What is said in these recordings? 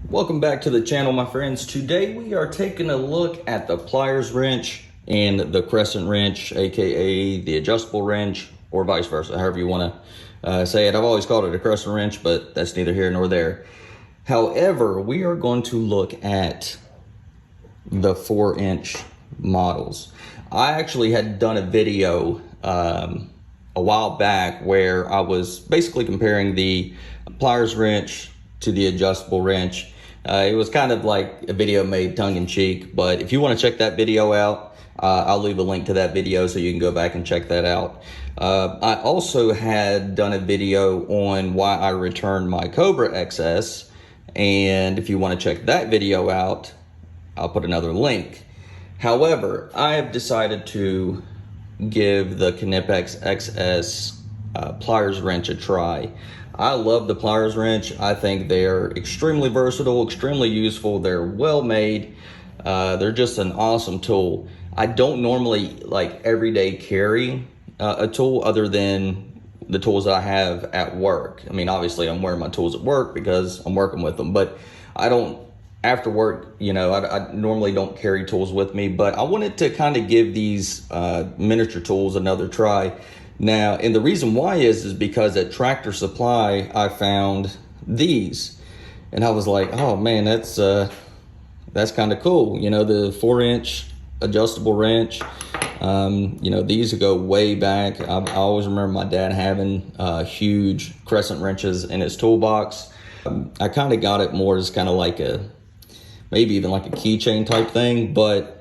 Welcome back to the channel, my friends. Today we are taking a look at the pliers wrench and the Crescent wrench, aka the adjustable wrench, or vice versa, however you want to say it. I've always called it a Crescent wrench, but that's neither here nor there. However, we are going to look at the 4-inch models. I actually had done a video a while back where I was basically comparing the pliers wrench to the adjustable wrench. It was kind of like a video made tongue-in-cheek, but if you want to check that video out, I'll leave a link to that video so you can go back and check that out. I also had done a video on why I returned my Cobra XS, and if you want to check that video out, I'll put another link. However, I have decided to give the Knipex XS pliers wrench a try. I love the pliers wrench. I think they're extremely versatile, extremely useful. They're well made. They're just an awesome tool. I don't normally like everyday carry a tool other than the tools that I have at work. I mean, obviously I'm wearing my tools at work because I'm working with them, but I don't, after work, you know, I normally don't carry tools with me, but I wanted to kind of give these miniature tools another try. Now, and the reason why is because at Tractor Supply, I found these, and I was like, oh man, that's kind of cool. You know, the 4-inch adjustable wrench. You know, these go way back. I always remember my dad having huge Crescent wrenches in his toolbox. I kind of got it more as kind of like maybe even like a keychain type thing, but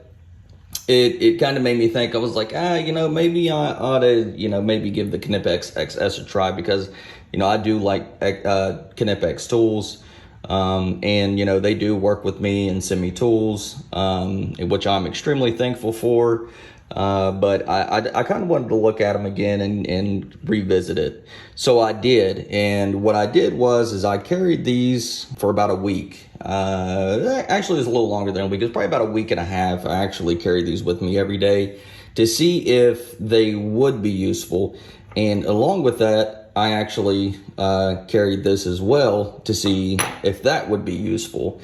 it kind of made me think. I was like, you know, maybe I ought to, you know, maybe give the Knipex XS a try because, you know, I do like Knipex tools, and, you know, they do work with me and send me tools, which I'm extremely thankful for. But I kind of wanted to look at them again and revisit it. So I did. And what I did is I carried these for about a week. Actually, it was a little longer than a week. It was probably about a week and a half. I actually carried these with me every day to see if they would be useful. And along with that, I actually carried this as well to see if that would be useful.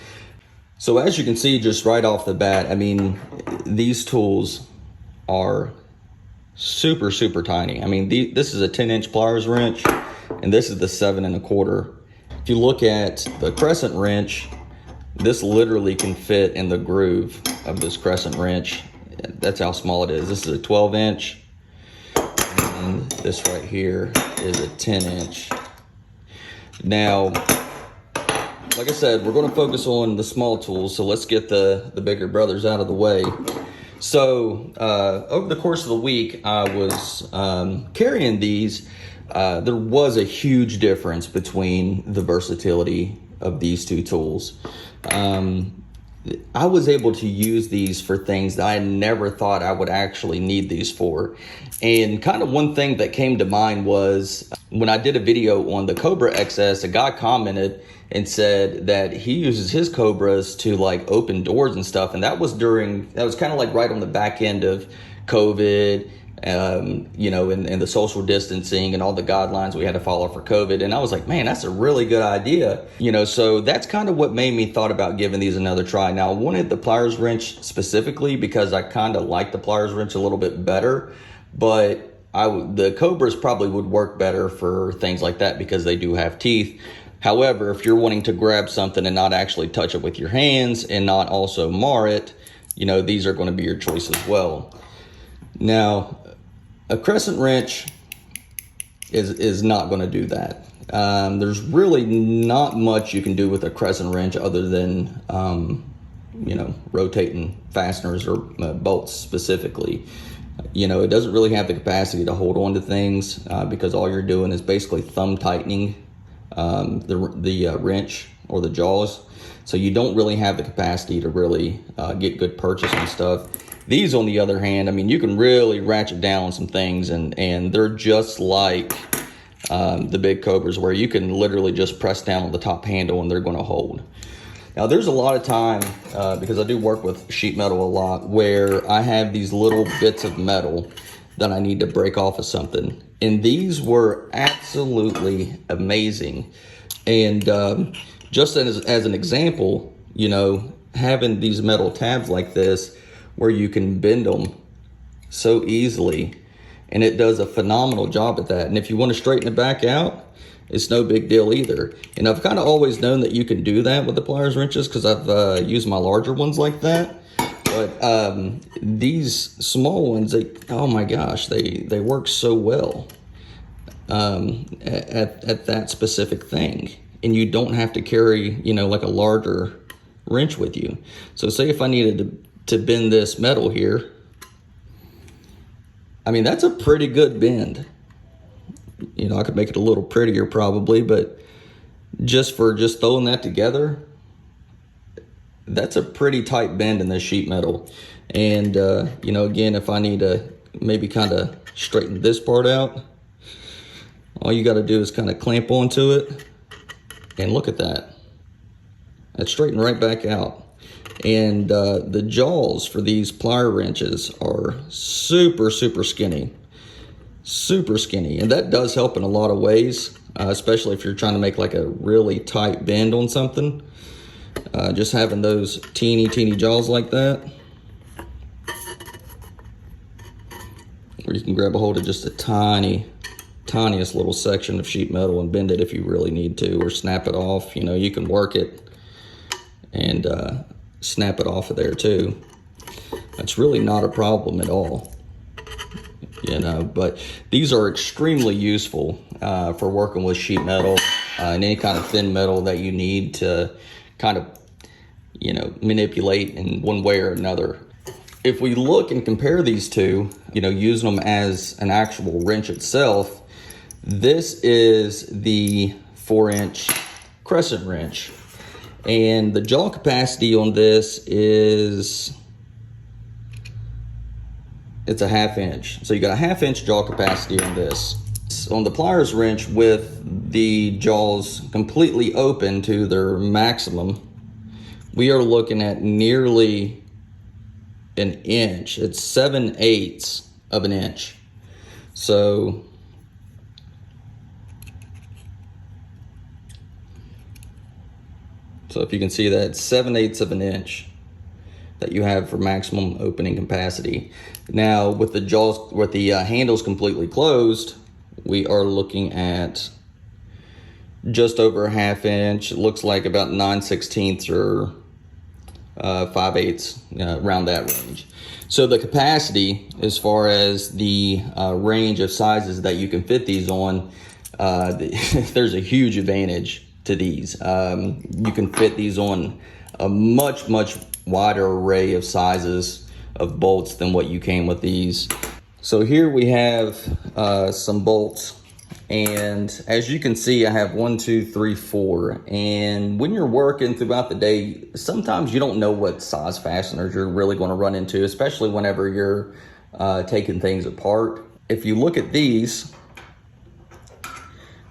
So as you can see, just right off the bat, I mean, these tools are super tiny. I mean, this is a 10-inch pliers wrench, and this is the 7 1/4. If you look at the Crescent wrench, this literally can fit in the groove of this Crescent wrench. That's how small it is. This is a 12-inch, and this right here is a 10-inch. Now, like I said, we're going to focus on the small tools, so let's get the bigger brothers out of the way. So over the course of the week, I was carrying these. There was a huge difference between the versatility of these two tools. I was able to use these for things that I never thought I would actually need these for. And kind of one thing that came to mind was when I did a video on the Cobra XS, a guy commented and said that he uses his Cobras to like open doors and stuff. And that was kind of like right on the back end of COVID, you know, and the social distancing and all the guidelines we had to follow for COVID. And I was like, man, that's a really good idea. You know, so that's kind of what made me thought about giving these another try. Now, I wanted the pliers wrench specifically because I kind of like the pliers wrench a little bit better, but the Cobras probably would work better for things like that because they do have teeth. However, if you're wanting to grab something and not actually touch it with your hands and not also mar it, you know, these are going to be your choice as well. Now, a Crescent wrench is not going to do that. There's really not much you can do with a Crescent wrench other than, you know, rotating fasteners or bolts specifically. You know, it doesn't really have the capacity to hold on to things because all you're doing is basically thumb tightening the wrench or the jaws. So you don't really have the capacity to really get good purchase and stuff. These, on the other hand, I mean, you can really ratchet down on some things, and they're just like the big Cobras, where you can literally just press down on the top handle and they're going to hold. Now, there's a lot of time, because I do work with sheet metal a lot, where I have these little bits of metal that I need to break off of something. And these were absolutely amazing. And just as an example, you know, having these metal tabs like this where you can bend them so easily, and it does a phenomenal job at that. And if you want to straighten it back out, it's no big deal either. And I've kind of always known that you can do that with the pliers wrenches because I've used my larger ones like that. But these small ones, oh my gosh, they work so well at that specific thing. And you don't have to carry, you know, like a larger wrench with you. So say if I needed to bend this metal here, I mean, that's a pretty good bend. You know, I could make it a little prettier probably, but just throwing that together, that's a pretty tight bend in this sheet metal. And, you know, again, if I need to maybe kind of straighten this part out, all you got to do is kind of clamp onto it, and look at that. That's straightened right back out. And the jaws for these plier wrenches are super, super skinny. Super skinny. And that does help in a lot of ways, especially if you're trying to make like a really tight bend on something. Just having those teeny jaws like that, where you can grab a hold of just a tiniest little section of sheet metal and bend it if you really need to, or snap it off. You know, you can work it and snap it off of there too. That's really not a problem at all, you know. But these are extremely useful for working with sheet metal and any kind of thin metal that you need to kind of, you know, manipulate in one way or another. If we look and compare these two, you know, using them as an actual wrench itself, this is the 4-inch Crescent wrench. And the jaw capacity on this is, it's a 1/2 inch. So you got a 1/2 inch jaw capacity on this. On the pliers wrench with the jaws completely open to their maximum, we are looking at nearly an inch. It's 7/8 of an inch. So if you can see that, 7/8 of an inch that you have for maximum opening capacity. Now with the jaws, with the handles completely closed, we are looking at just over a 1/2 inch. It looks like about 9/16 or 5/8, around that range. So the capacity, as far as the range of sizes that you can fit these on, there's a huge advantage to these. You can fit these on a much wider array of sizes of bolts than what you can with these. So here we have some bolts, and as you can see, I have 1, 2, 3, 4. And when you're working throughout the day, sometimes you don't know what size fasteners you're really going to run into, especially whenever you're taking things apart. If you look at these,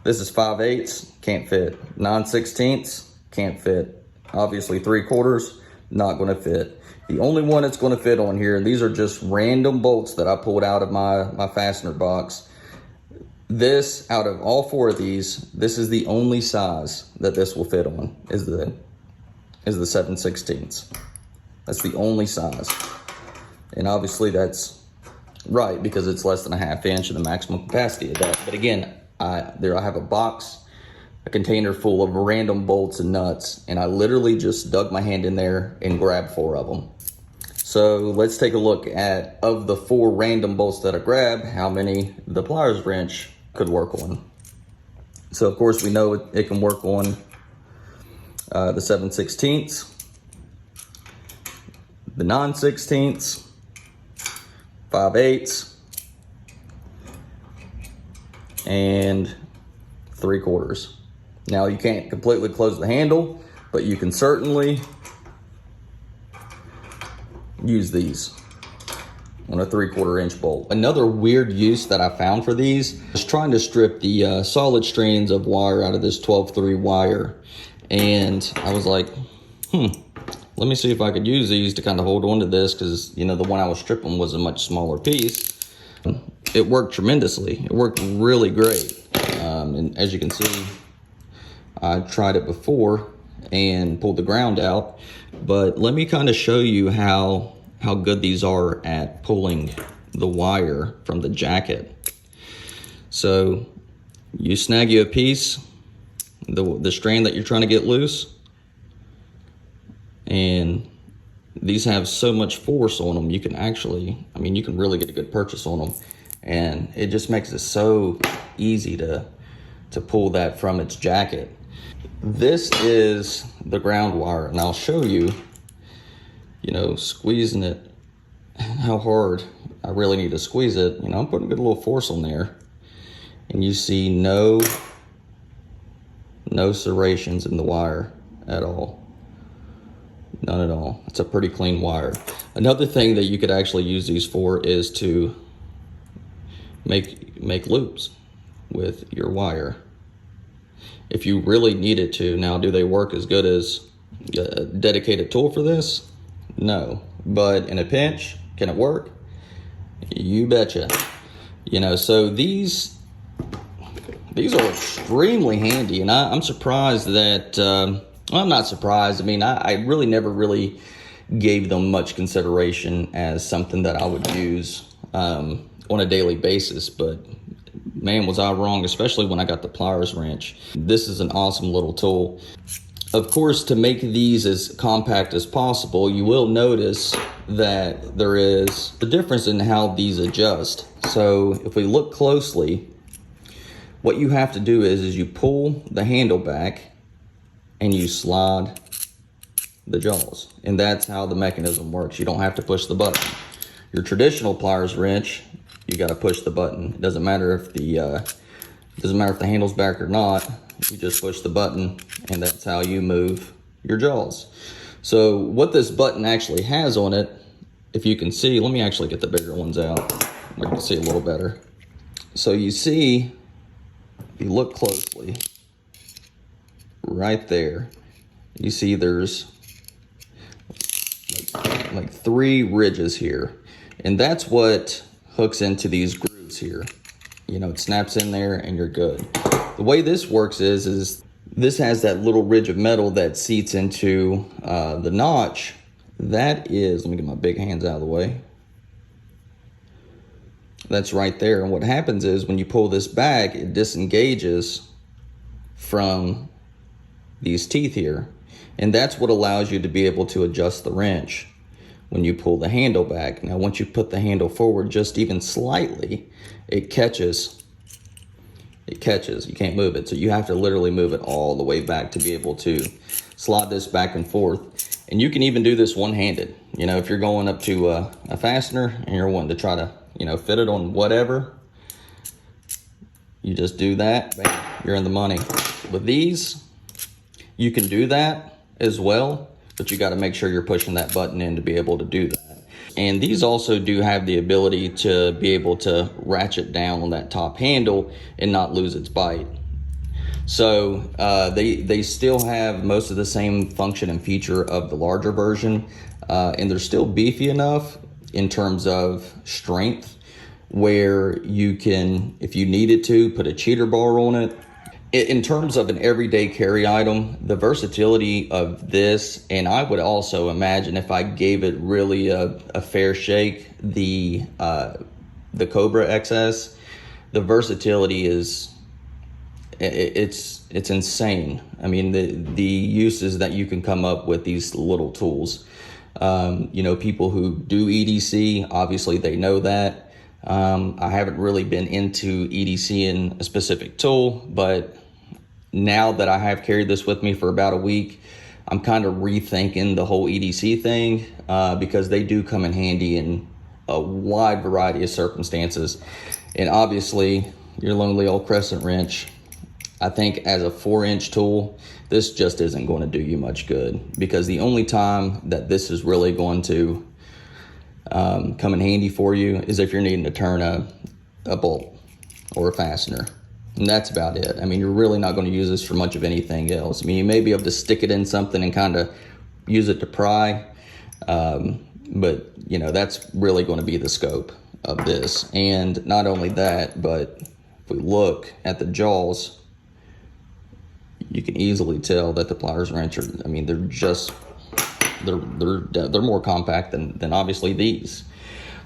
this is 5/8, can't fit. 9/16, can't fit. Obviously 3/4, not going to fit. The only one that's going to fit on here, and these are just random bolts that I pulled out of my fastener box. This, out of all 4 of these, this is the only size that this will fit on, is the 7/16. That's the only size. And obviously that's right, because it's less than a 1/2 inch of the maximum capacity of that. But again, I have a box, a container full of random bolts and nuts, and I literally just dug my hand in there and grabbed 4 of them. So let's take a look at, of the 4 random bolts that I grabbed, how many the pliers wrench could work on. So of course we know it can work on the 7/16, the 9/16, 5/8, and 3/4. Now you can't completely close the handle, but you can certainly use these on a 3/4 inch bolt. Another weird use that I found for these is trying to strip the solid strands of wire out of this 12-3 wire. And I was like, let me see if I could use these to kind of hold on to this, because, you know, the one I was stripping was a much smaller piece. It worked tremendously. It worked really great. And as you can see, I tried it before and pull the ground out. But let me kind of show you how good these are at pulling the wire from the jacket. So you snag you a piece, the strand that you're trying to get loose, and these have so much force on them, you can actually, I mean, you can really get a good purchase on them, and it just makes it so easy to pull that from its jacket. This is the ground wire, and I'll show you, squeezing it, how hard I really need to squeeze it. I'm putting a good little force on there, and you see no serrations in the wire at all. None at all. It's a pretty clean wire. Another thing that you could actually use these for is to make loops with your wire, if you really needed to. Now, do they work as good as a dedicated tool for this? No, but in a pinch, can it work? You betcha. So these are extremely handy, and I'm surprised that, well, I'm not surprised. I mean, I really never really gave them much consideration as something that I would use on a daily basis, but man, was I wrong, especially when I got the pliers wrench. This is an awesome little tool. Of course, to make these as compact as possible, you will notice that there is a difference in how these adjust. So if we look closely, what you have to do is you pull the handle back and you slide the jaws. And that's how the mechanism works. You don't have to push the button. Your traditional pliers wrench, you got to push the button. It doesn't matter if the handle's back or not. You just push the button, and that's how you move your jaws. So what this button actually has on it, if you can see, let me actually get the bigger ones out. I can see a little better. So you see, if you look closely, right there, you see there's like 3 ridges here, and that's what hooks into these grooves here. It snaps in there and you're good. The way this works is this has that little ridge of metal that seats into the notch. That is, let me get my big hands out of the way. That's right there. And what happens is when you pull this back, it disengages from these teeth here. And that's what allows you to be able to adjust the wrench when you pull the handle back. Now, once you put the handle forward just even slightly, it catches. You can't move it. So you have to literally move it all the way back to be able to slide this back and forth. And you can even do this one-handed. If you're going up to a fastener and you're wanting to try to, fit it on whatever, you just do that, bam, you're in the money. With these, you can do that as well, but you got to make sure you're pushing that button in to be able to do that. And these also do have the ability to be able to ratchet down on that top handle and not lose its bite. So they still have most of the same function and feature of the larger version, and they're still beefy enough in terms of strength where you can, if you needed to, put a cheater bar on it. In terms of an everyday carry item, the versatility of this, and I would also imagine if I gave it really a fair shake, the Cobra XS, the versatility is, it's insane. I mean, the uses that you can come up with these little tools. People who do EDC, obviously they know that. I haven't really been into EDC in a specific tool, but now that I have carried this with me for about a week, I'm kind of rethinking the whole EDC thing because they do come in handy in a wide variety of circumstances. And obviously, your lonely old Crescent wrench, I think as a 4-inch tool, this just isn't going to do you much good, because the only time that this is really going to come in handy for you is if you're needing to turn a bolt or a fastener. And that's about it. I mean, you're really not going to use this for much of anything else. I mean, you may be able to stick it in something and kind of use it to pry, but that's really going to be the scope of this. And not only that, but if we look at the jaws, you can easily tell that the pliers wrench are, I mean, they're more compact than obviously these.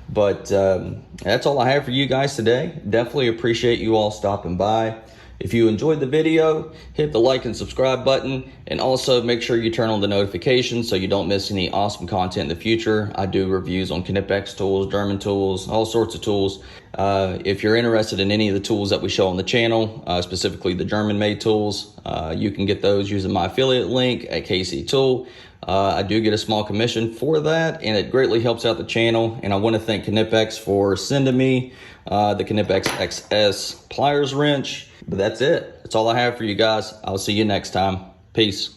But that's all I have for you guys today. Definitely appreciate you all stopping by. If you enjoyed the video, hit the like and subscribe button, and also make sure you turn on the notifications so you don't miss any awesome content in the future. I do reviews on Knipex tools, German tools, all sorts of tools. If you're interested in any of the tools that we show on the channel, specifically the German-made tools, you can get those using my affiliate link at KC Tool. I do get a small commission for that, and it greatly helps out the channel. And I want to thank Knipex for sending me the Knipex XS pliers wrench. But that's it. That's all I have for you guys. I'll see you next time. Peace.